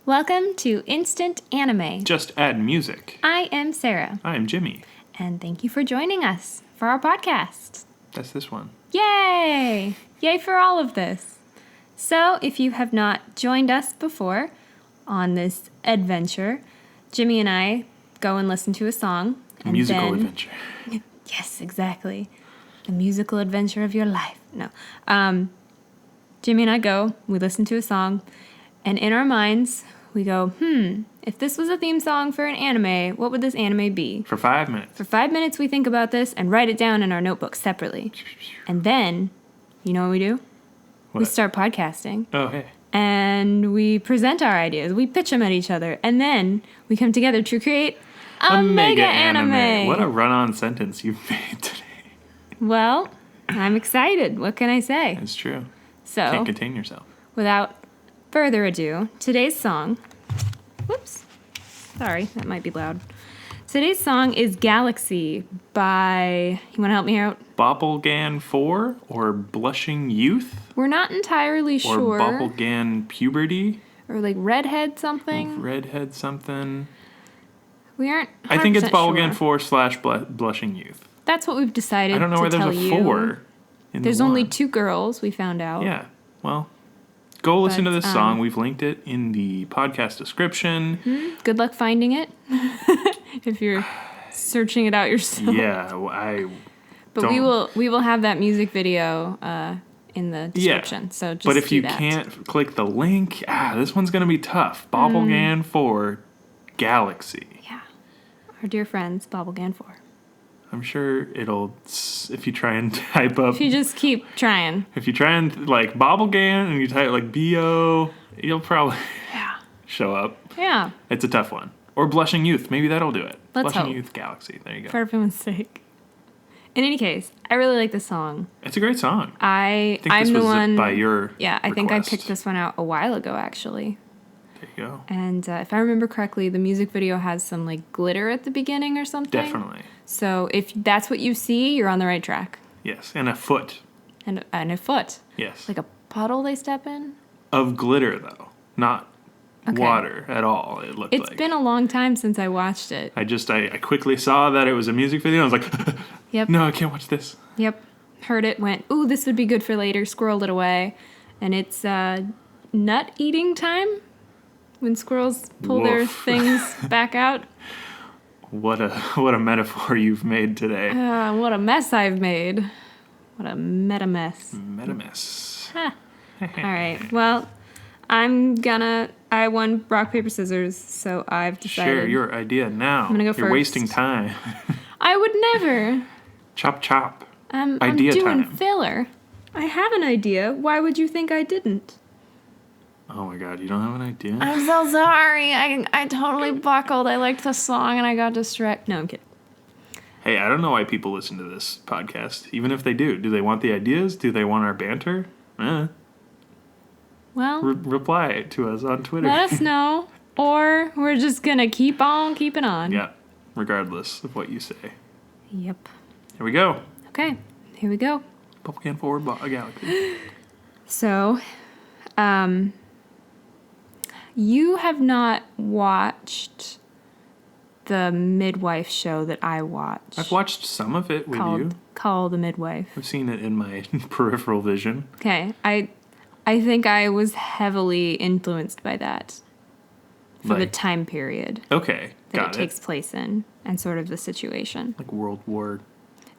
Welcome to Instant Anime. Just add music. I am Sarah. I am Jimmy. And thank you for joining us for our podcast. That's this one. Yay! Yay for all of this. So, if you have not joined us before on this adventure, Jimmy and I go and listen to a song. A musical adventure. Yes, exactly. The musical adventure of your life. No. Jimmy and I go, we listen to a song, and in our minds, we go, if this was a theme song for an anime, what would this anime be? For 5 minutes. For 5 minutes, we think about this and write it down in our notebook separately. And then, you know what we do? What? We start podcasting. Oh, hey. And we present our ideas. We pitch them at each other. And then we come together to create a mega anime. What a run-on sentence you've made today. Well, I'm excited. What can I say? It's true. So, Can't contain yourself. without further ado, today's song... Whoops. Sorry, that might be loud. Today's song is Galaxy by... You want to help me out? Bobblegan 4 or Blushing Youth? We're not entirely sure. Or Bobblegan Puberty? Or like Redhead something. Redhead something. We aren't 100% I think it's Bobblegan sure. 4 / Blushing Youth. That's what we've decided. I don't know where there's a 4. There's only 2 girls, we found out. Yeah, well, go listen to this song. We've linked it in the podcast description. Good luck finding it if you're searching it out yourself. Yeah, But don't. we will have that music video in the description. So just but if do you that. can't click the link, this one's gonna be tough. Bobblegan 4 Galaxy. Yeah, our dear friends, Bobblegan 4. I'm sure if you try and type up, If you just keep trying. if you try and like Bobblegan and you type like B-O, you'll probably show up. Yeah, It's a tough one. Or Blushing Youth, maybe that'll do it. Let's Blushing hope. Youth Galaxy, there you go. for everyone's sake. In any case, I really like this song. It's a great song. I'm this the was one. by your Yeah, I think I request. picked this one out a while ago, actually. There you go. And if I remember correctly, the music video has some like glitter at the beginning or something. Definitely. So if that's what you see, you're on the right track. Yes, and a foot. And a foot, Yes. like a puddle they step in. Of glitter, though. Not water at all, it looked like. It's been a long time since I watched it. I quickly saw that it was a music video. I was like, Yep. no, I can't watch this. Yep. Heard it, went, ooh, this would be good for later, squirreled it away. And it's nut eating time when squirrels pull their Woof. things back out. What a metaphor you've made today. What a mess I've made. What a meta mess. Metamus. Ha. All right. Well, I won rock, paper, scissors, so I've decided. Share your idea now. I'm gonna go You're first. wasting time. I would never. Chop chop. I'm Idea doing time. filler. I have an idea. Why would you think I didn't? Oh my god, you don't have an idea? I'm so sorry. I totally buckled. I liked the song and I got distracted. No, I'm kidding. Hey, I don't know why people listen to this podcast. Even if they do. Do they want the ideas? Do they want our banter? Well, Reply to us on Twitter. let us know. Or we're just going to keep on keeping on. Yeah, regardless of what you say. Yep. Here we go. Okay, here we go. Bubblegum Forward Galaxy. So, you have not watched the midwife show that I watched. I've watched some of it with you. Called The Midwife. I've seen it in my peripheral vision. Okay, I think I was heavily influenced by that for the Like- time period Okay, that got it takes place in and sort of the situation. Like World War.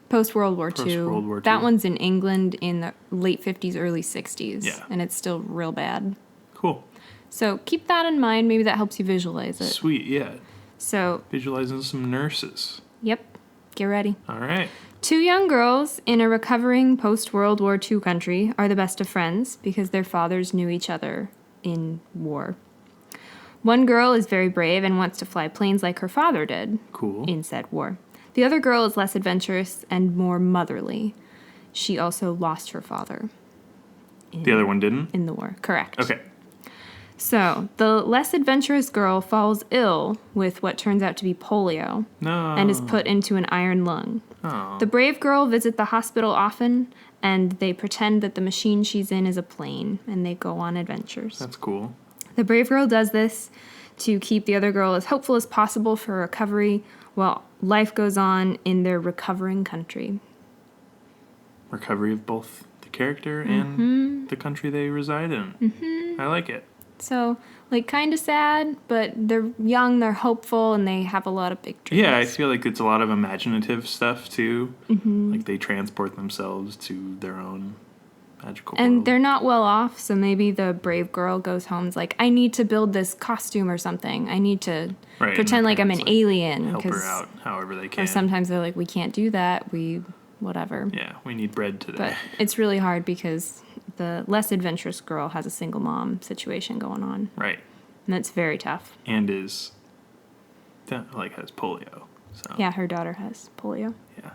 Post-World War II. Post-World War That II. one's in England in the late 50s, early 60s. Yeah. And it's still real bad. Cool. So keep that in mind. Maybe that helps you visualize it. Sweet, yeah. So, Visualizing some nurses. yep, get ready. All right. 2 young girls in a recovering post-World War II country are the best of friends because their fathers knew each other in war. One girl is very brave and wants to fly planes like her father did Cool. in said war. The other girl is less adventurous and more motherly. She also lost her father. The other one didn't? In the war, correct. Okay. So, the less adventurous girl falls ill with what turns out to be polio No. and is put into an iron lung. Oh. The brave girl visits the hospital often, and they pretend that the machine she's in is a plane, and they go on adventures. That's cool. The brave girl does this to keep the other girl as hopeful as possible for recovery while life goes on in their recovering country. Recovery of both the character and the country they reside in. Mm-hmm. I like it. So, like, kind of sad, but they're young, they're hopeful, and they have a lot of big dreams. Yeah, I feel like it's a lot of imaginative stuff, too. Mm-hmm. Like, they transport themselves to their own magical world. And they're not well off, so maybe the brave girl goes home and is like, I need to build this costume or something. I need to pretend like I'm an alien. Help her out however they can. Or sometimes they're like, we can't do that. Whatever. Yeah, we need bread today. But it's really hard because the less adventurous girl has a single mom situation going on. Right. And that's very tough. And has polio. So yeah, her daughter has polio. Yeah.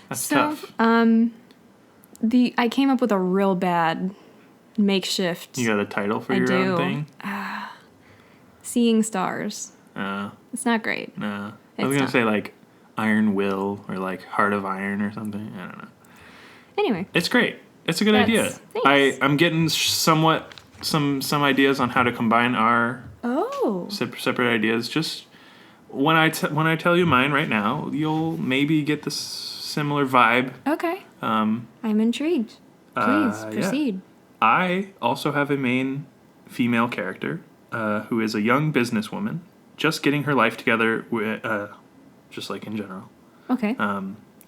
That's tough. I came up with a real bad makeshift. You got a title for your own thing? Seeing Stars. It's not great. No. I was going to say like Iron Will or like Heart of Iron or something. I don't know. Anyway. It's great. It's a good idea. Thanks. I'm getting somewhat some ideas on how to combine our separate ideas. Just when I tell you mine right now, you'll maybe get this similar vibe. Okay. I'm intrigued. Please proceed. Yeah. I also have a main female character who is a young businesswoman just getting her life together, just like in general. Okay.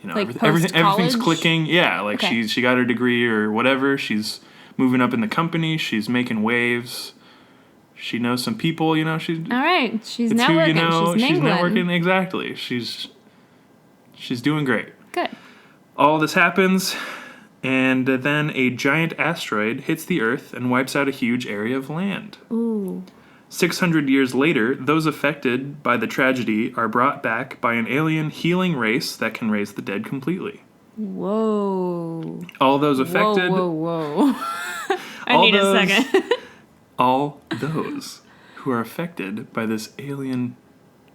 Like everything's clicking. Yeah, like she got her degree or whatever. She's moving up in the company. She's making waves. She knows some people. She's all right. She's networking. She's networking. Exactly. She's doing great. Good. All this happens, and then a giant asteroid hits the Earth and wipes out a huge area of land. Ooh. 600 years later, those affected by the tragedy are brought back by an alien healing race that can raise the dead completely. Whoa. All those affected... Whoa. I need a second. all those who are affected by this alien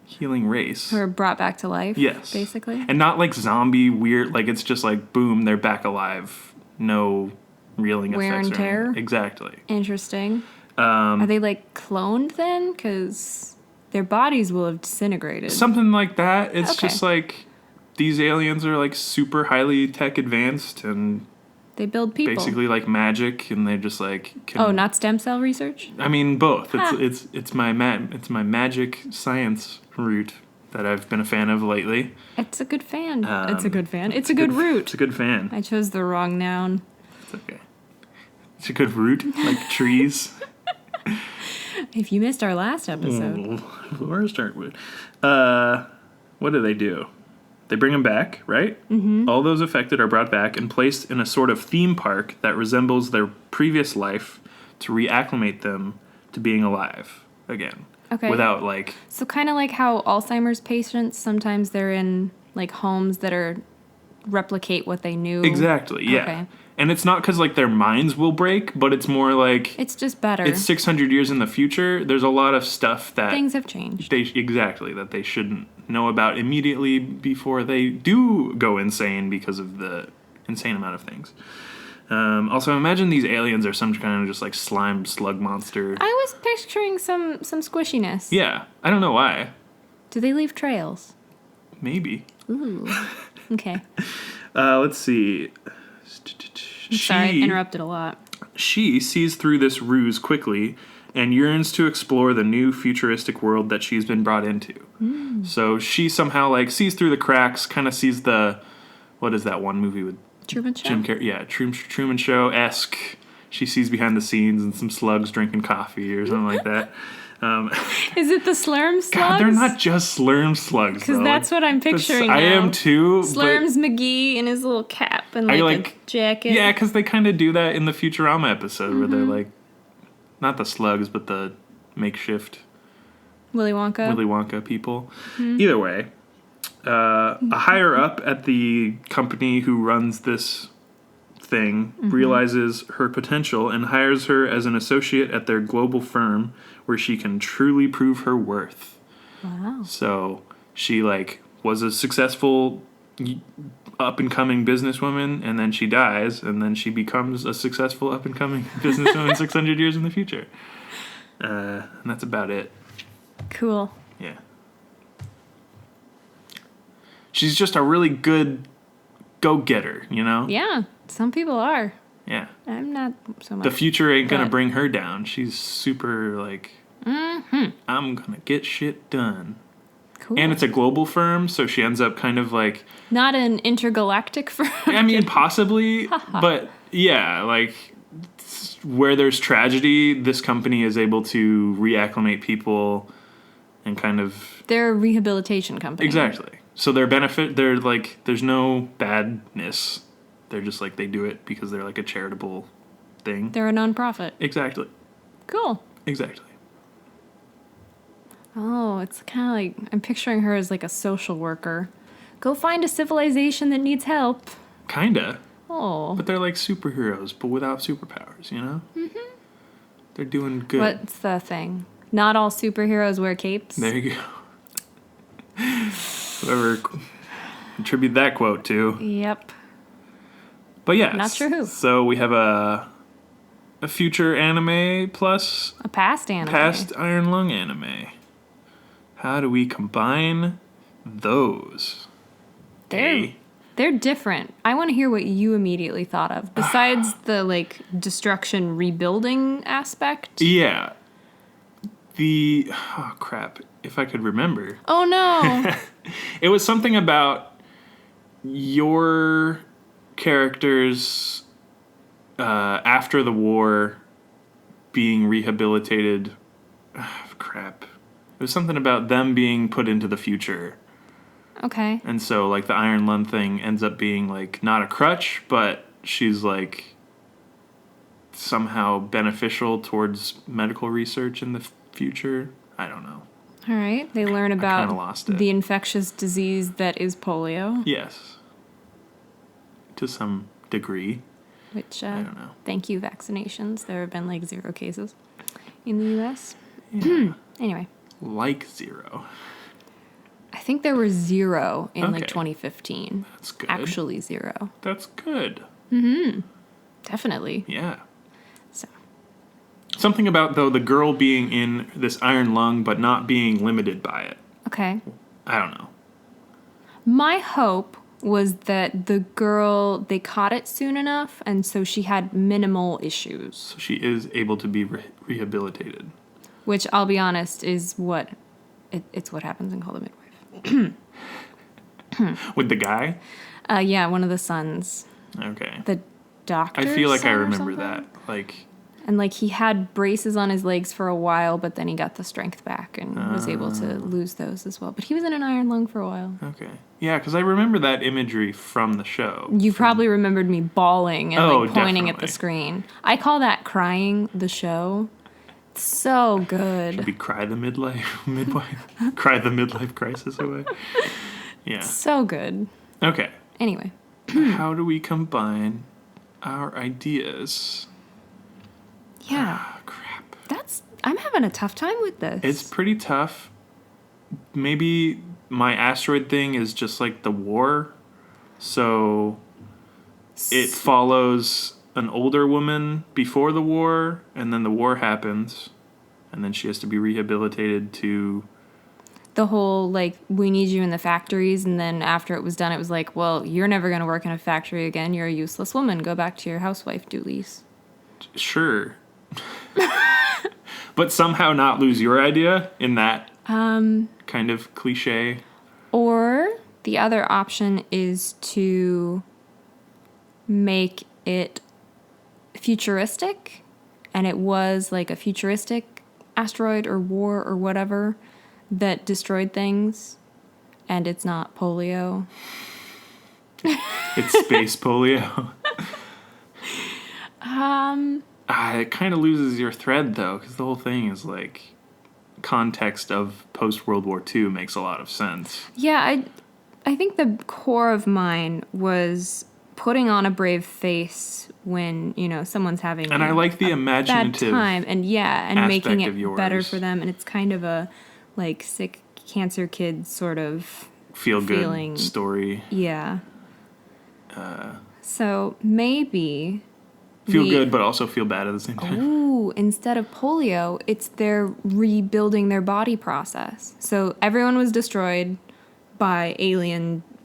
healing race... Who are brought back to life, yes, basically? And not like zombie weird, like it's just like, boom, they're back alive. No reeling effects. Wear and tear? Exactly. Interesting. Are they like cloned then? Because their bodies will have disintegrated. Something like that. It's just like these aliens are like super highly tech advanced and they build people. Basically like magic, and they're just like not stem cell research? I mean both. It's my magic science route that I've been a fan of lately. It's a good fan. It's a good fan. It's a good route. It's a good fan. I chose the wrong noun. It's okay. It's a good route, like trees. If you missed our last episode. Worst aren't we? What do? They bring them back, right? Mm-hmm. All those affected are brought back and placed in a sort of theme park that resembles their previous life to reacclimate them to being alive again. Okay. Without like... So kind of like how Alzheimer's patients, sometimes they're in like homes that are replicate what they knew. Exactly, yeah. Okay. And it's not because, like, their minds will break, but it's more like... It's just better. It's 600 years in the future. There's a lot of stuff that... Things have changed. That they shouldn't know about immediately before they do go insane because of the insane amount of things. Also, imagine these aliens are some kind of just, like, slime slug monster. I was picturing some squishiness. Yeah. I don't know why. Do they leave trails? Maybe. Ooh. Okay. Let's see... Sorry, I interrupted a lot. She sees through this ruse quickly and yearns to explore the new futuristic world that she's been brought into. Mm. So she somehow like sees through the cracks, kind of sees the... What is that one movie with... Truman Show? Jim Carrey? Yeah, Truman Show-esque. She sees behind the scenes and some slugs drinking coffee or something like that. Is it the Slurm slugs? God, they're not just Slurm slugs, because that's what I'm picturing now. I am too. Slurms McGee in his little cap and like a jacket. Yeah, because they kind of do that in the Futurama episode where they're like, not the slugs, but the makeshift Willy Wonka people. Mm-hmm. Either way, a higher up at the company who runs this thing realizes her potential and hires her as an associate at their global firm where she can truly prove her worth. Wow. So she like was a successful up and coming businesswoman, and then she dies, and then she becomes a successful up and coming businesswoman 600 years in the future. And that's about it. Cool. Yeah. She's just a really good go-getter, you know? Yeah, some people are. Yeah. I'm not so much. The future ain't gonna but- bring her down. She's super, like, I'm gonna get shit done. Cool. And it's a global firm, so she ends up kind of like... Not an intergalactic firm. I mean, possibly, but yeah, like, where there's tragedy, this company is able to reacclimate people and kind of... They're a rehabilitation company. Exactly. So they're like, there's no badness. They're just like, they do it because they're like a charitable thing. They're a nonprofit. Exactly. Cool. Exactly. Oh, it's kind of like, I'm picturing her as like a social worker. Go find a civilization that needs help. Kinda. Oh. But they're like superheroes, but without superpowers, you know? Mm-hmm. They're doing good. What's the thing? Not all superheroes wear capes. There you go. Whoever attribute that quote to. Yep. But yeah. Not sure who. So we have a future anime plus A past anime. past Iron Lung anime. How do we combine those? They're different. I want to hear what you immediately thought of. Besides the like destruction rebuilding aspect. Yeah. Oh crap. If I could remember. Oh no. It was something about your characters after the war being rehabilitated. Crap. It was something about them being put into the future. Okay. And so, like, the Iron Lung thing ends up being, like, not a crutch, but she's, like, somehow beneficial towards medical research in the future. I don't know. All right. They learn kinda about lost it. the infectious disease that is polio. Yes. To some degree. Which, I don't know. thank you, vaccinations. There have been like 0 cases in the U.S. Yeah. Anyway, Like 0. I think there were 0 in like Okay. 2015. That's good. Actually 0. That's good. Definitely. Yeah. So, Something about, though, the girl being in this Iron Lung but not being limited by it. okay. I don't know. My hope was that the girl, they caught it soon enough, and so she had minimal issues. So she is able to be rehabilitated. Which, I'll be honest, is what... It's what happens in Call the Midwife. With the guy? Yeah, one of the sons. Okay. The doctor. I feel like I remember that. Like, And like he had braces on his legs for a while, but then he got the strength back and was able to lose those as well. But he was in an iron lung for a while. okay. Yeah, because I remember that imagery from the show. You probably remembered me bawling and like pointing at the definitely. screen. I call that crying the show. It's so good. Should we cry the midwife, cry the midlife crisis away? Yeah. So good. Okay. Anyway. How do we combine our ideas? Yeah. Ah, crap. I'm having a tough time with this. It's pretty tough. Maybe my asteroid thing is just like the war. So it follows an older woman before the war, and then the war happens, and then she has to be rehabilitated to... The whole, like, we need you in the factories, and then after it was done, it was like, well, you're never going to work in a factory again. You're a useless woman. Go back to your housewife duties. Sure. But somehow not lose your idea in that kind of cliche. Or the other option is to make it futuristic, and it was like a futuristic asteroid or war or whatever that destroyed things, and it's not polio. It's space polio. It kind of loses your thread, though, because the whole thing is like context of post-World War II makes a lot of sense. Yeah, I think the core of mine was putting on a brave face when, you know, someone's having And I like the bad imaginative time, and making aspect of it better yours. for them, and it's kind of a like sick cancer kid sort of feel-good feeling. story. Yeah. So maybe Feel good, but also feel bad at the same time. Ooh, instead of polio, it's their rebuilding their body process. So everyone was destroyed by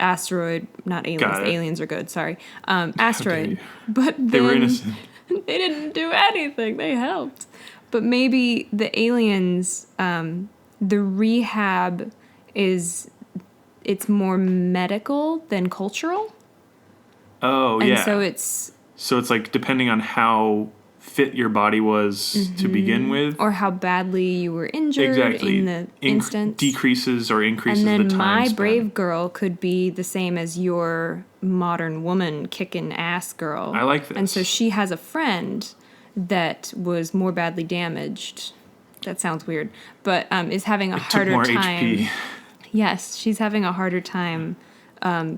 asteroid, not aliens, Got the it. aliens are good, sorry. Asteroid. you. But They were then innocent. they didn't do anything, they helped. But maybe the aliens, the rehab it's more medical than cultural. Oh, And yeah. so it's So it's like depending on how fit your body was to begin with. or how badly you were injured Exactly. in the instance. Decreases or increases And then the time my spent. brave girl could be the same as your modern woman kicking ass girl. I like this. And so she has a friend that was more badly damaged. That sounds weird, but is having a Took harder more time. HP. Yes, she's having a harder time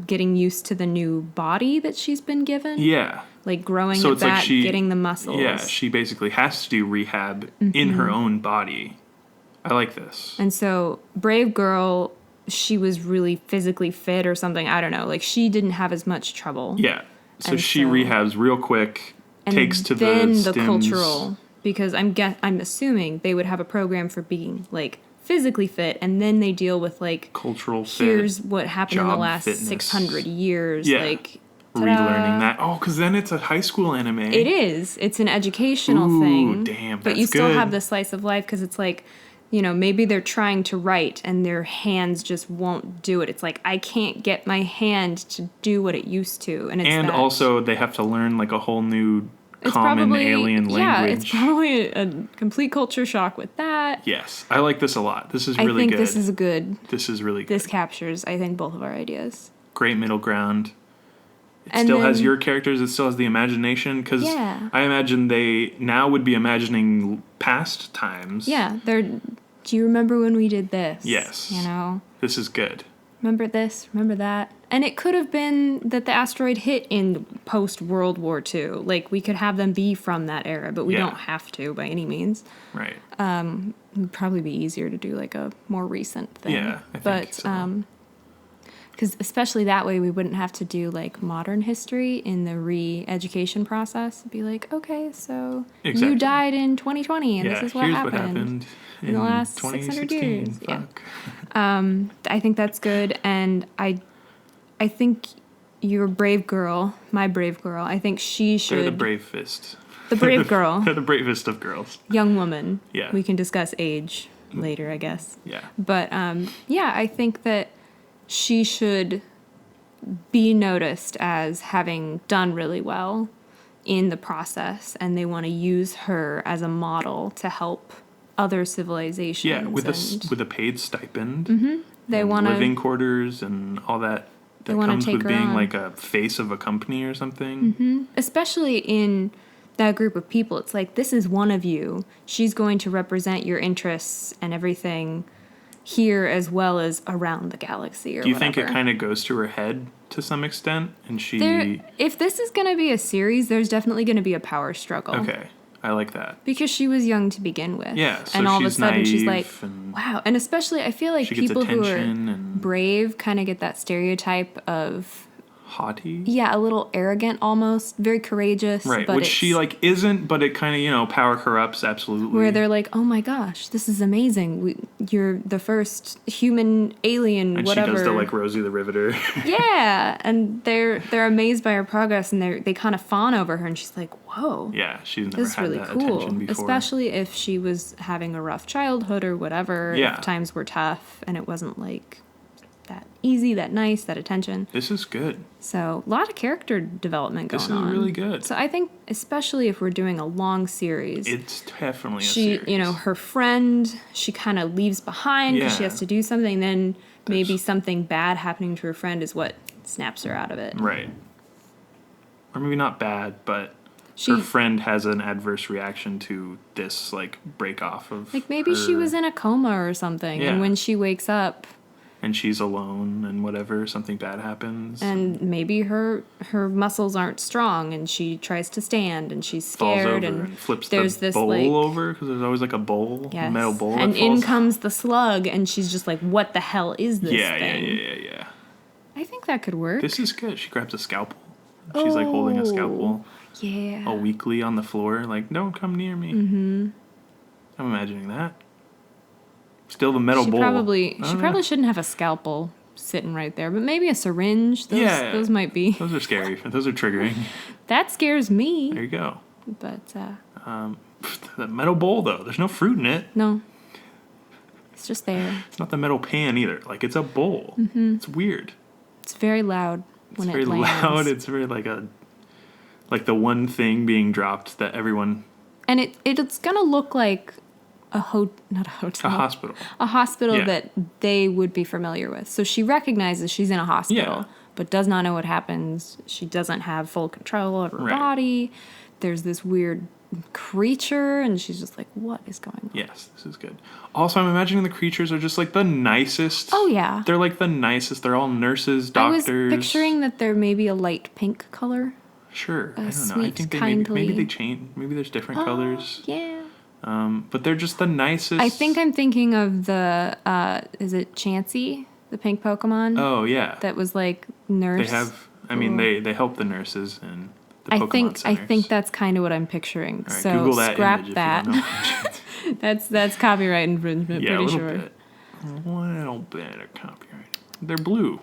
getting used to the new body that she's been given. Yeah. Like growing So it it's like back, getting the muscles. Yeah, she basically has to do rehab in her own body. I like this. And so, brave girl, she was really physically fit or something. I don't know. Like, she didn't have as much trouble. Yeah. So And she so- rehabs real quick, And takes to then the the stims. cultural, because I'm assuming they would have a program for being, like, physically fit, and then they deal with, like, Cultural fit. here's what happened in the job last fitness. 600 years. Yeah. Like, Relearning that. Oh, because then it's a high school anime. it is. It's an educational Ooh, thing. damn, But you that's still good. have the slice of life because it's like, you know, maybe they're trying to write and their hands just won't do it. It's like, I can't get my hand to do what it used to. And it's And that, also, they have to learn like a whole new it's common probably, alien language. Yeah, it's probably a complete culture shock with that. Yes, I like this a lot. This is I really think good. this is good. This is really good. This captures, I think, both of our ideas. Great middle ground. It And still has then- your characters. It still has the imagination. Because Yeah. I imagine they now would be imagining past times. Yeah, do you remember when we did this? Yes. You know? This is good. Remember this, remember that. And it could have been that the asteroid hit in post-World War II. Like, we could have them be from that era, but we Yeah. don't have to by any means. Right. It'd probably be easier to do, like, a more recent thing. Yeah, I think but, so. because especially that way we wouldn't have to do, like, modern history in the re-education process. It'd be like, okay, so Exactly. you died in 2020, and Yeah, this is what here's happened. what happened in the last 600 years. 2016. Yeah. Fuck. I think that's good, and I think your brave girl, my brave girl, I think she should. They're the bravest. The brave girl, They're the bravest of girls. young woman. Yeah. We can discuss age later, I guess. Yeah. But yeah, I think that she should be noticed as having done really well in the process, and they want to use her as a model to help other civilizations. Yeah, with and with a paid stipend. they and want living to. quarters and all that. That wanna comes take with her being on. like a face of a company or something. Especially in that group of people, it's like, this is one of you. She's going to represent your interests and everything here as well as around the galaxy or Do you whatever. think it kind of goes to her head to some extent, and she? If this is going to be a series, there's definitely going to be a power struggle. Okay, I like that. Because she was young to begin with. Yeah, so and all of a she's sudden she's like, naive and wow. And especially, I feel like she gets people who are attention and brave kind of get that stereotype of, haughty. yeah, a little arrogant almost, very courageous. Right, but which she it's- like isn't, but it kind of power corrupts absolutely. where they're like, oh my gosh, this is amazing. You're the first human alien, and whatever. she does the like Rosie the Riveter. Yeah, and they're amazed by her progress, and they kind of fawn over her, and she's like, whoa. Yeah, she's never This is had really that cool, attention before. especially if she was having a rough childhood or whatever. Yeah. If times were tough and it wasn't like that easy, that nice, that attention. This is good. So a lot of character development going This on. is really good. So I think, especially if we're doing a long series, It's definitely a she, series. her friend, she kind of leaves behind because she Yeah. has to do something. Then maybe There's- something bad happening to her friend is what snaps her out of it. Right. Or maybe not bad, but She, her friend has an adverse reaction to this like break off of like maybe she her, was in a coma or something, Yeah. and when she wakes up, and she's alone and whatever, something bad happens. and maybe her muscles aren't strong, and she tries to stand, and she's falls scared, over and and flips there's the this bowl like over because there's always like a bowl, a yes, metal bowl. and that in falls. comes the slug, and she's just like, what the hell is this yeah, thing? yeah. I think that could work. This is good. She grabs a scalpel. She's like holding a scalpel. Yeah. all weakly on the floor, like, don't come near me. Mm-hmm. I'm imagining that. Still the metal bowl. She probably shouldn't have a scalpel sitting right there, but maybe a syringe. Those might be. Those are scary. Those are triggering. That scares me. There you go. But The metal bowl, though, there's no fruit in it. no, it's just there. It's not the metal pan either. Like, it's a bowl. Mm-hmm. It's weird. It's very loud when it lands. It's very loud. It's very like the one thing being dropped that everyone. And it's gonna look like not a hotel. A hospital. A hospital Yeah. that they would be familiar with. So she recognizes she's in a hospital, Yeah. but does not know what happens. She doesn't have full control of her Right. body. There's this weird creature, and she's just like, what is going on? Yes, this is good. Also, I'm imagining the creatures are just like the nicest. Oh, yeah. They're like the nicest. They're all nurses, doctors. I was picturing that they're maybe a light pink color. Sure. I don't know. I sweet, think kindly. maybe they change. Maybe there's different colors. Yeah. But they're just the nicest. I think I'm thinking of the, is it Chansey, the pink Pokemon? Oh, yeah. That was like nurse. They have, I mean, they help the nurses and the Pokemon I centers. think that's kind of what I'm picturing. All right, So Google that scrap image that. If you don't know. That's copyright infringement, Yeah, a pretty little sure. bit. A little bit of copyright. They're blue.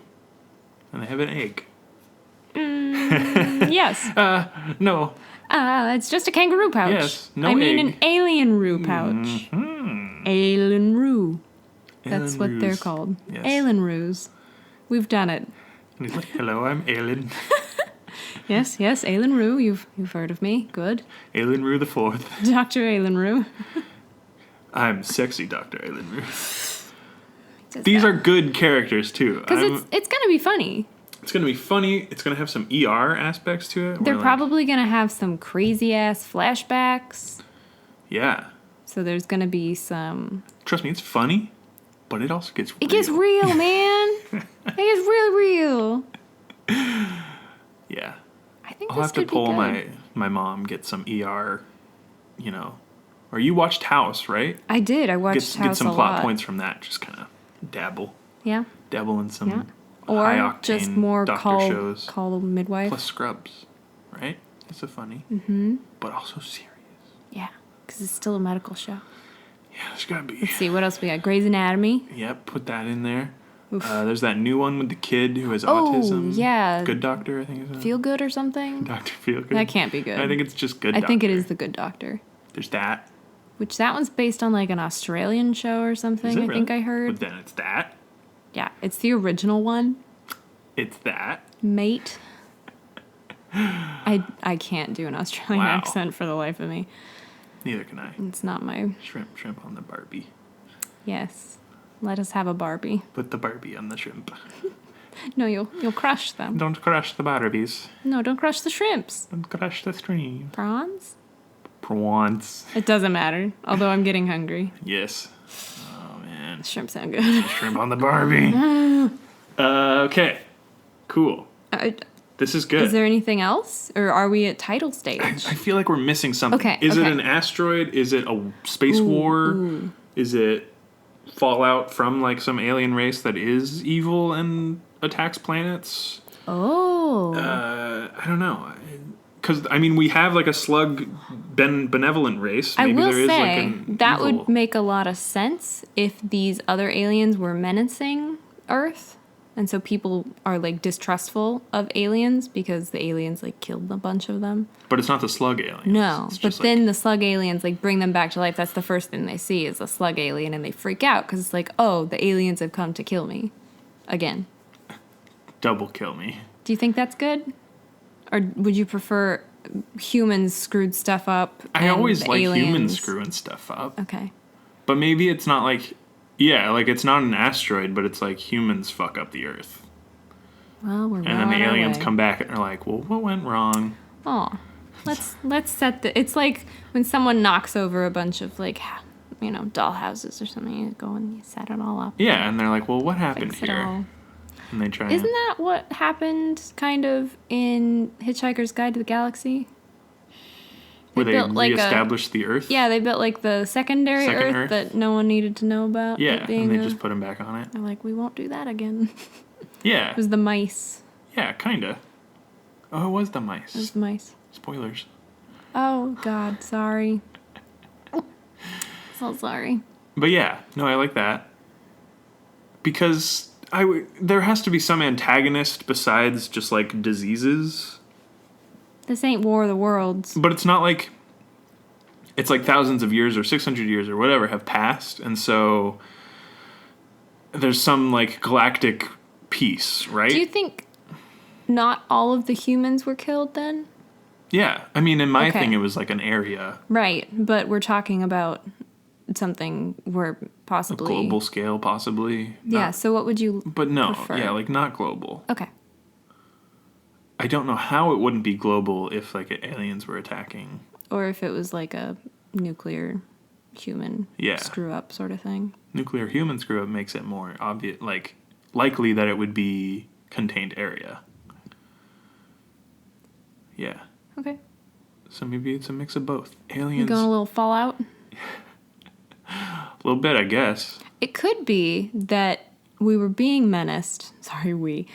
And they have an egg. Yes. No. It's just a kangaroo pouch. Yes, no I mean egg. an alien-roo pouch. Mm-hmm. Alien-roo. That's what they're Alien-roos. called. Yes. Alien-roos. We've done it. And he's like, hello, I'm Aelin. Yes, Alien-roo. You've heard of me. Good. Aelin Rue the Fourth. Dr. Alien-roo. I'm sexy Dr. Aelin Rue. These are good characters, too. Because it's going to be funny. It's going to be funny. It's going to have some ER aspects to it. They're where, probably going to have some crazy-ass flashbacks. Yeah. So there's going to be some... Trust me, it's funny, but it also gets real. It gets real, man. It gets really real. Yeah. I think I'll this have to could pull be good. my mom, get some ER, Or you watched House, right? I did. I watched House Get some a plot lot. points from that. Just kind of dabble in some Yeah. high Or octane just more doctor shows. call a midwife. Plus Scrubs, right? It's a funny, but also serious. Yeah, because it's still a medical show. Yeah, there's gotta be. Let's see, what else we got? Grey's Anatomy. Yep, put that in there. There's that new one with the kid who has autism. Yeah. Good Doctor, I think is it. Feel Good or something? Dr. Feelgood. That can't be good. I think it's just Good I Doctor. think it is The Good Doctor. There's that. Which that one's based on like an Australian show or something, Is it I think really? I heard. But then it's that. Yeah, it's the original one. It's that. Mate. I can't do an Australian Wow. accent for the life of me. Neither can I. It's not my... Shrimp on the Barbie. Yes. Let us have a Barbie. Put the Barbie on the shrimp. No, you'll crush them. Don't crush the Barbies. No, don't crush the shrimps. Don't crush the stream. Prawns? Prawns. It doesn't matter. Although I'm getting hungry. Yes. Oh, man. Shrimp sound good. Shrimp on the Barbie. Okay. Cool. This is good. Is there anything else? Or are we at title stage? I feel like we're missing something. Okay, Is it okay. an asteroid? Is it a space war? Is it fallout from like some alien race that is evil and attacks planets? Oh. I don't know. Because, I mean, we have like a slug benevolent race. I Maybe will there is say, like an that evil... would make a lot of sense if these other aliens were menacing Earth. And so people are like distrustful of aliens because the aliens like killed a bunch of them. But it's not the slug aliens. No, It's but just, then the slug aliens like bring them back to life. That's the first thing they see is a slug alien, and they freak out because it's like, oh, the aliens have come to kill me again. Double kill me. Do you think that's good, or would you prefer humans screwed stuff up? I always the like aliens? humans screwing stuff up. Okay. But maybe it's not like... Yeah, like it's not an asteroid, but it's like humans fuck up the Earth. Well, we're And then the on our aliens way. come back and are like, well, what went wrong? Oh, let's set the. It's like when someone knocks over a bunch of like, doll houses or something. You go and you set it all up. Yeah, and they're like, well, what happened Fix it here? all. And they try Isn't that what happened kind of in Hitchhiker's Guide to the Galaxy? where they built, like, reestablished the Earth? Yeah, they built like the secondary Second Earth Earth. that no one needed to know about. Yeah, it being and they a- just put them back on it. They're like, we won't do that again. Yeah. It was the mice. Yeah, kinda. Oh, it was the It was mice. the mice. Spoilers. Oh, God, sorry. So sorry. But yeah, no, I like that. Because there has to be some antagonist besides just, like, diseases. This ain't War of the Worlds. But it's not like... It's like thousands of years or 600 years or whatever have passed. And so there's some, like, galactic peace, right? Do you think not all of the humans were killed then? Yeah. I mean, in my Okay. thing, it was like an area. Right, but we're talking about something where A possibly... global scale, possibly. Yeah, Not- so what would you But no, prefer? yeah, like, not global. Okay. I don't know how it wouldn't be global if, like, aliens were attacking. Or if it was like a nuclear human Yeah. screw-up sort of thing. Nuclear human screw-up makes it more obvious, like, likely that it would be contained area. Yeah. Okay. So maybe it's a mix of both. You Aliens, going a little Fallout? a little bit, I guess. It could be that we were being menaced. Sorry,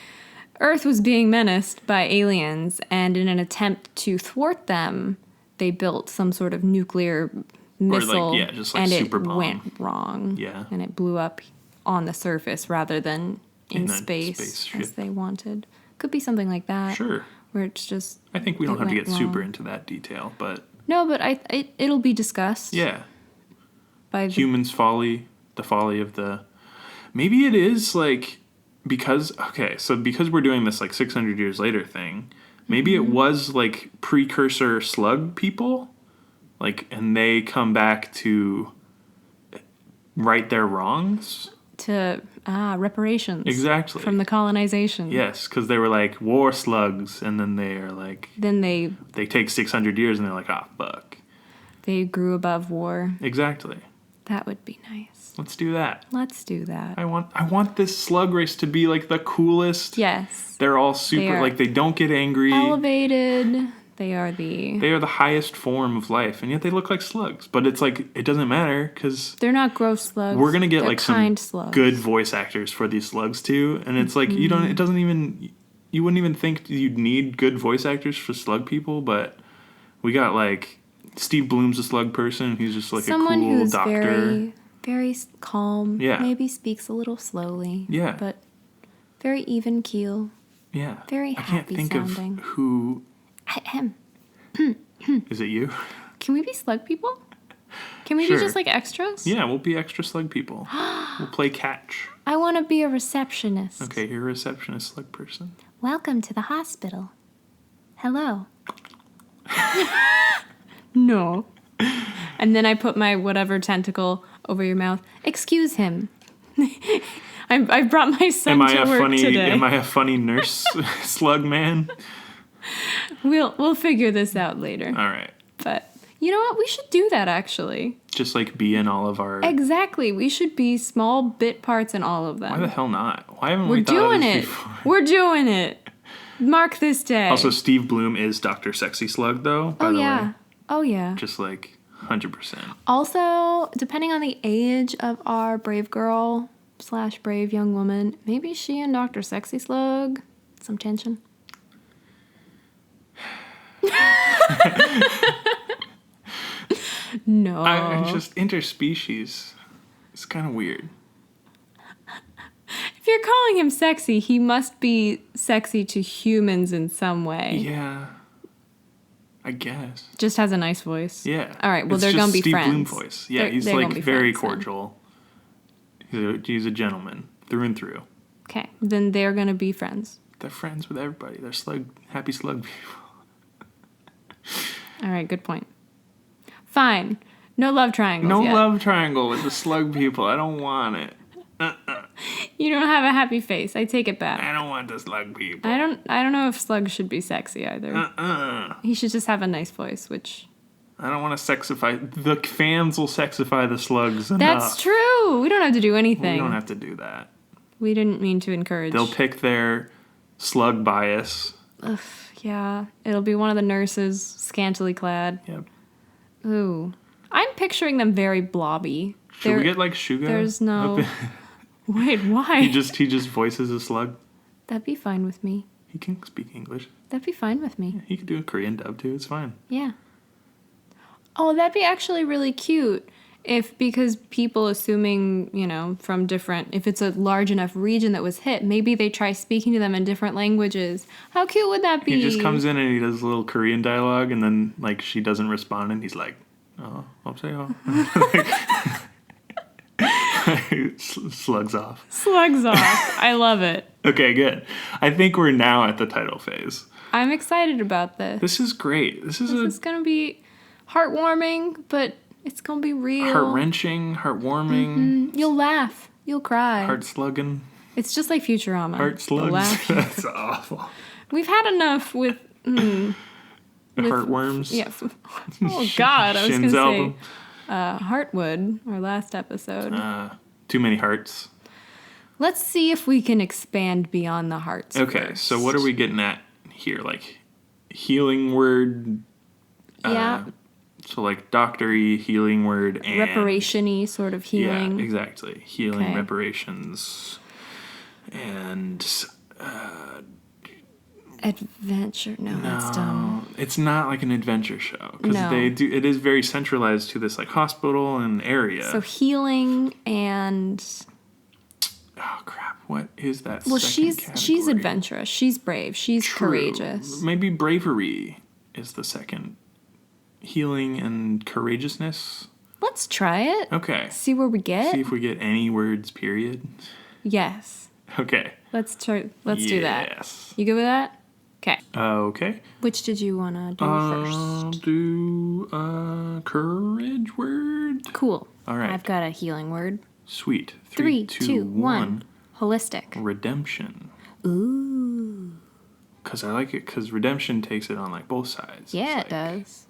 Earth was being menaced by aliens, and in an attempt to thwart them, they built some sort of nuclear missile, yeah, just like and super it bomb. went wrong. Yeah. And it blew up on the surface rather than in In a space spaceship. as they wanted. Could be something like that. Sure. Where it's just... I think we don't it have to went get super wrong. into that detail, but No, but it'll be discussed. yeah. By the, Humans' folly, the folly of the... Maybe it is, like, because we're doing this, like, 600 years later thing, maybe it was, like, precursor slug people, like, and they come back to right their wrongs? to reparations. Exactly. From the colonization. Yes, because they were, like, war slugs, and then they are, like... Then they Take 600 years, and they're like, fuck. grew above war. Exactly. That would be nice. Let's do that. Let's do that. I want this slug race to be, like, the coolest. Yes. They're all super, They are like, they don't get angry. Elevated. They are the... They are the highest form of life, and yet they look like slugs. But it's like, it doesn't matter, because They're not gross slugs. we're going to get, They're like, some kind slugs. good voice actors for these slugs, too. And it's like, you wouldn't even think you'd need good voice actors for slug people, but we got, like, Steve Bloom's a slug person. He's just, like, Someone a cool who's doctor. very, very calm. Yeah. Maybe speaks a little slowly. Yeah. But very even keel. Yeah. Very I can't happy think sounding. of who... Ahem. Is it you? Can we be slug people? Can we Sure. be just like extras? Yeah, we'll be extra slug people. We'll play catch. I want to be a receptionist. Okay, you're a receptionist slug person. Welcome to the hospital. Hello. No. And then I put my whatever tentacle over your mouth. Excuse him. I brought my son to work today. Am I a funny nurse slug man? We'll figure this out later. All right. But you know what? We should do that actually. Just like be in all of our... Exactly. We should be small bit parts in all of them. Why the hell not? Why haven't We're we thought of doing this it. before? We're doing it. Mark this day. Also, Steve Bloom is Dr. Sexy Slug, though, by the way. Oh yeah. Just like 100%. Also, depending on the age of our brave girl / brave young woman, maybe she and Dr. Sexy Slug, some tension. No. I just interspecies. It's kind of weird. If you're calling him sexy, he must be sexy to humans in some way. Yeah. I guess. Just has a nice voice. Yeah. All right, well, It's they're just going to be Steve friends. Bloom voice. Yeah, he's They're like gonna be very friends, then. cordial. He's a gentleman through and through. Okay, then they're going to be friends. They're friends with everybody. They're happy slug people. All right, good point. Fine. No love triangles No yet. love triangle with the slug people. I don't want it. You don't have a happy face. I take it back. I don't want the slug people. I don't know if slugs should be sexy either. He should just have a nice voice, which... I don't want to sexify. The fans will sexify the slugs enough. That's true. We don't have to do anything. We don't have to do that. We didn't mean to encourage. They'll pick their slug bias. Ugh, yeah. It'll be one of the nurses, scantily clad. Yep. Ooh. I'm picturing them very blobby. Should we get like Shuga? There's no... Wait, why? He just voices a slug. That'd be fine with me. He can speak English. That'd be fine with me. You could do a Korean dub too. It's fine. Yeah. Oh, that'd be actually really cute. Because people assuming, from different, if it's a large enough region that was hit, maybe they try speaking to them in different languages. How cute would that be? He just comes in and he does a little Korean dialogue, and then, like, she doesn't respond, and he's like, oh, opseyo. Slugs off. Slugs off. I love it. Okay, good. I think we're now at the title phase. I'm excited about this. This is great. This is going to be heartwarming, but it's going to be real. Heart-wrenching, heartwarming. Mm-hmm. You'll laugh. You'll cry. Heart-slugging. It's just like Futurama. Heart slugs. That's awful. We've had enough with heartworms. Yeah. Oh, God. I was going to album. say Heartwood, our last episode. Too many hearts. Let's see if we can expand beyond the hearts. Okay, first. so what are we getting at here? Like, healing word? Yeah. So, like, doctor-y healing word and... Reparation-y sort of healing. Yeah, exactly. Healing, okay. Reparations, and... Adventure? No, that's dumb. It's not like an adventure show. Because No. it is very centralized to this, like, hospital and area. So healing and... Oh, crap. What is that Well, second she's category? adventurous. She's brave. She's True. courageous. Maybe bravery is the second. Healing and courageousness. Let's try it. Okay. See where we get. See if we get any words, period. Yes. Okay. Let's do that. Yes. You good with that? Okay. Okay. Which did you want to do I'll first? do a courage word. Cool. All right. I've got a healing word. Sweet. 3, 2, 1. Holistic. Redemption. Ooh. Because I like it because redemption takes it on like both sides. Yeah, It's it like does.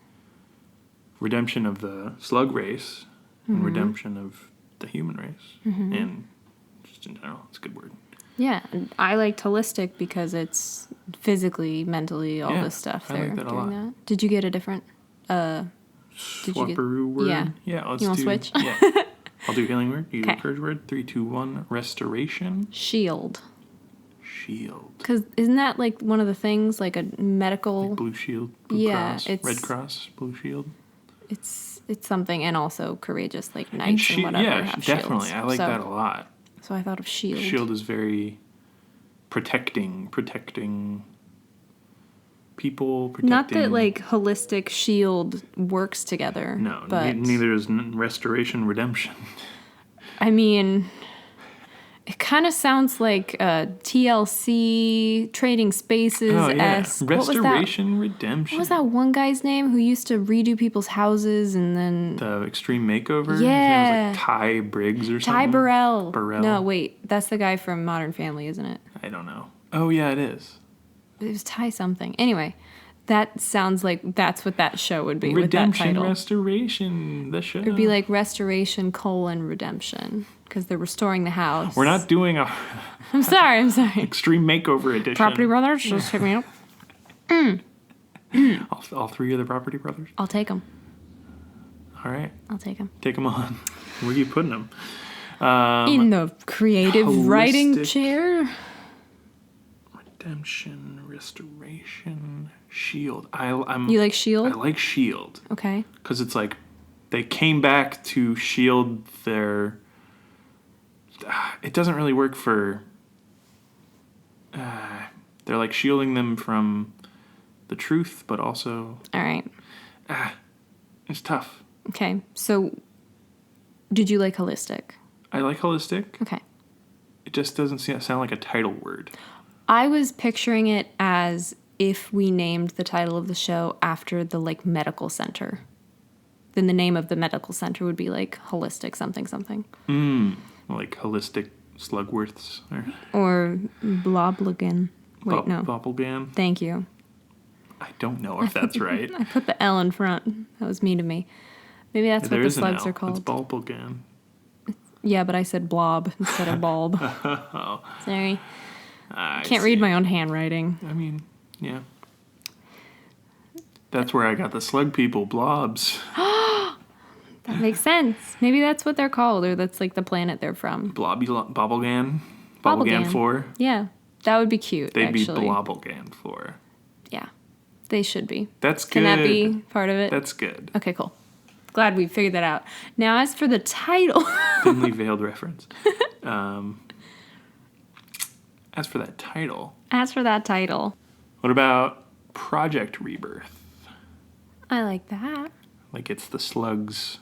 Redemption of the slug race and redemption of the human race. And just in general, it's a good word. Yeah, and I liked holistic because it's physically, mentally, all Yeah, this stuff. I They're like that a doing lot. that. Did you get a different? Swapperoo word. Yeah. Yeah. Let's You wanna do. switch? Yeah. I'll do healing word. You do 'Kay. courage word. 3, 2, 1. Restoration. Shield. Shield. Because isn't that like one of the things, like a medical? Blue shield. Blue Yeah, cross. it's- Red cross. Blue shield. It's something, and also courageous, like And knights and whatever yeah, have definitely. shields. I like that a lot. So I thought of shield. Shield is very protecting people. Protecting. Not that like holistic shield works together. No, but neither is restoration redemption. I mean, it kind of sounds like TLC Trading Spaces. Oh yeah, What restoration redemption. was that one guy's name who used to redo people's houses and then The extreme makeover. His name Yeah. was like Ty Briggs or something. Ty Burrell? Burrell. No, wait, that's the guy from Modern Family, isn't it? I don't know. Oh yeah, it is. It was Ty something. Anyway, that sounds like that's what that show would be with that Redemption, title. restoration. The show. It'd be like Restoration: Redemption because they're restoring the house. We're not doing a I'm sorry. extreme makeover edition. Property Brothers, just hit me up. All three of the Property Brothers. I'll take them. All right, I'll take them. take them on. Where are you putting them? In the creative writing holistic- chair. Redemption, restoration, shield. I'm. You like I Shield? like shield Okay. because it's like they came back to shield their. It doesn't really work for. They're like shielding them from the truth, but also All right. it's tough. Okay. So, did you like holistic? I like holistic. Okay. It just doesn't sound like a title word. I was picturing it as if we named the title of the show after the like medical center. Then the name of the medical center would be like holistic something something. Like holistic slugworths or Or Blobligan. Wait, no. Bobblegan. Thank you. I don't know if that's right. I put the L in front. That was mean to me. Maybe that's There what the is an slugs L. are It's called. Bobblegan. Yeah, but I said blob instead of bulb. Oh, Sorry. I Can't see. read my own handwriting. I mean, yeah. That's where I got the slug people, blobs. That makes sense. Maybe that's what they're called, or that's like the planet they're from. Bobblegan. Bobblegan. 4. Yeah, that would be cute. They'd actually. be Blobblegan 4. They should be. That's good. Can that be part of it? That's good. Okay, cool. Glad we figured that out. Now, as for the title... Thinly veiled reference. As for that title... What about Project Rebirth? I like that. Like it's the slugs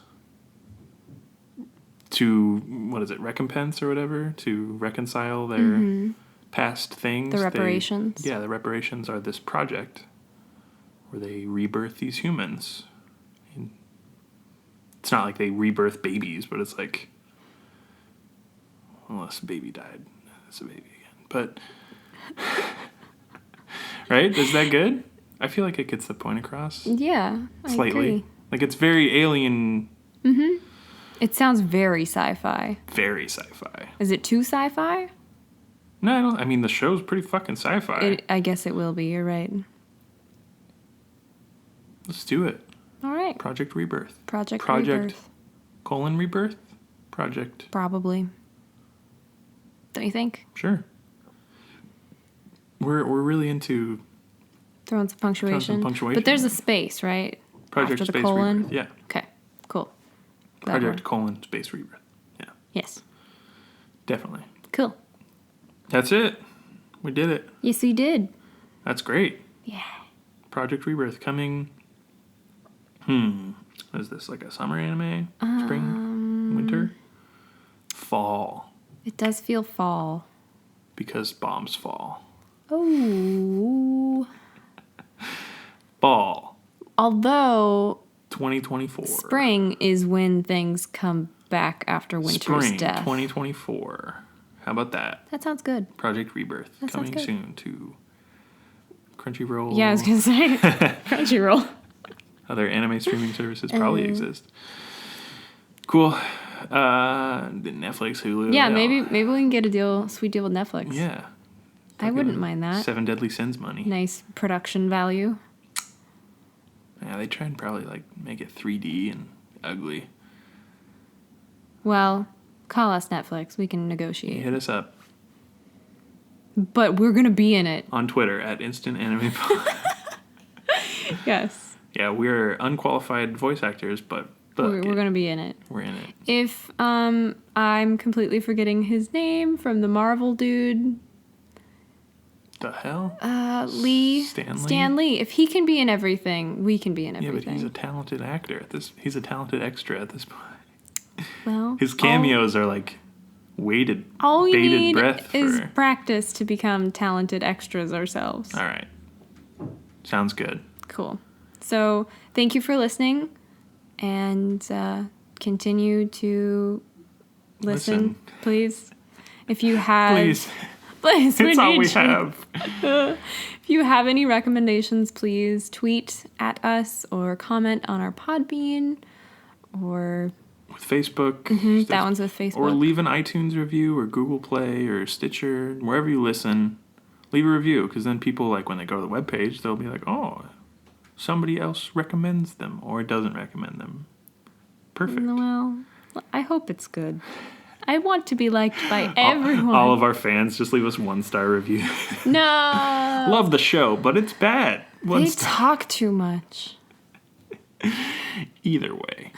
to, what is it, recompense or whatever? To reconcile their past things. The reparations. The reparations are this project where they rebirth these humans. And it's not like they rebirth babies, but it's like, unless a baby died, it's a baby again. But, right? Is that good? I feel like it gets the point across. Yeah, slightly. I agree. Like it's very alien. Mm-hmm. It sounds very sci-fi. Very sci-fi. Is it too sci-fi? No, I don't. I mean, the show's pretty fucking sci-fi. I guess it will be. You're right. Let's do it. All right. Project Rebirth. Project Rebirth. Rebirth? Project. Probably. Don't you think? Sure. We're really into throwing some punctuation. But there's a space, right? Project After the Space colon. Rebirth. Yeah. Okay. Cool. Project Space Rebirth. Yeah. Yes. Definitely. Cool. That's it. We did it. Yes, we did. That's great. Yeah. Project Rebirth coming. What is this? Like a summer anime? Spring? Winter? Fall. It does feel fall. Because bombs fall. Oh. Fall. Although 2024. Spring is when things come back after winter's Spring death. 2024. How about that? That sounds good. Project Rebirth That sounds coming good. soon to Crunchyroll. Yeah, I was going to say Crunchyroll. Other anime streaming services probably exist. Cool. Netflix, Hulu. Yeah, maybe we can get a sweet deal with Netflix. Yeah. I wouldn't mind that. 7 Deadly Sins money. Nice production value. Yeah, they try and probably like make it 3D and ugly. Well, call us Netflix. We can negotiate. Hit us up. But we're going to be in it. On Twitter at Instant Anime. Yes. Yeah, we're unqualified voice actors, but we're going to be in it. We're in it. If I'm completely forgetting his name from the Marvel dude. The hell? Stan Lee. If he can be in everything, we can be in everything. Yeah, but he's a talented actor at this. He's a talented extra at this point. Well, his cameos are like bated all we need breath is practice to become talented extras ourselves. All right. Sounds good. Cool. So thank you for listening, and continue to listen. Please. If you have... Please. It's all we have. If you have any recommendations, please tweet at us or comment on our Podbean or... With Facebook. Mm-hmm, that one's with Facebook. Or leave an iTunes review or Google Play or Stitcher, wherever you listen. Leave a review, because then people, like, when they go to the webpage, they'll be like, oh, somebody else recommends them or doesn't recommend them. Perfect. Well, I hope it's good. I want to be liked by everyone. All of our fans, just leave us 1-star review. No. Love the show, but it's bad. They talk too much. Either way.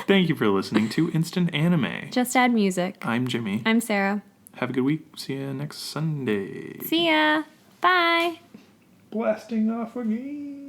Thank you for listening to Instant Anime. Just add music. I'm Jimmy. I'm Sarah. Have a good week. See you next Sunday. See ya. Bye. Blasting off again.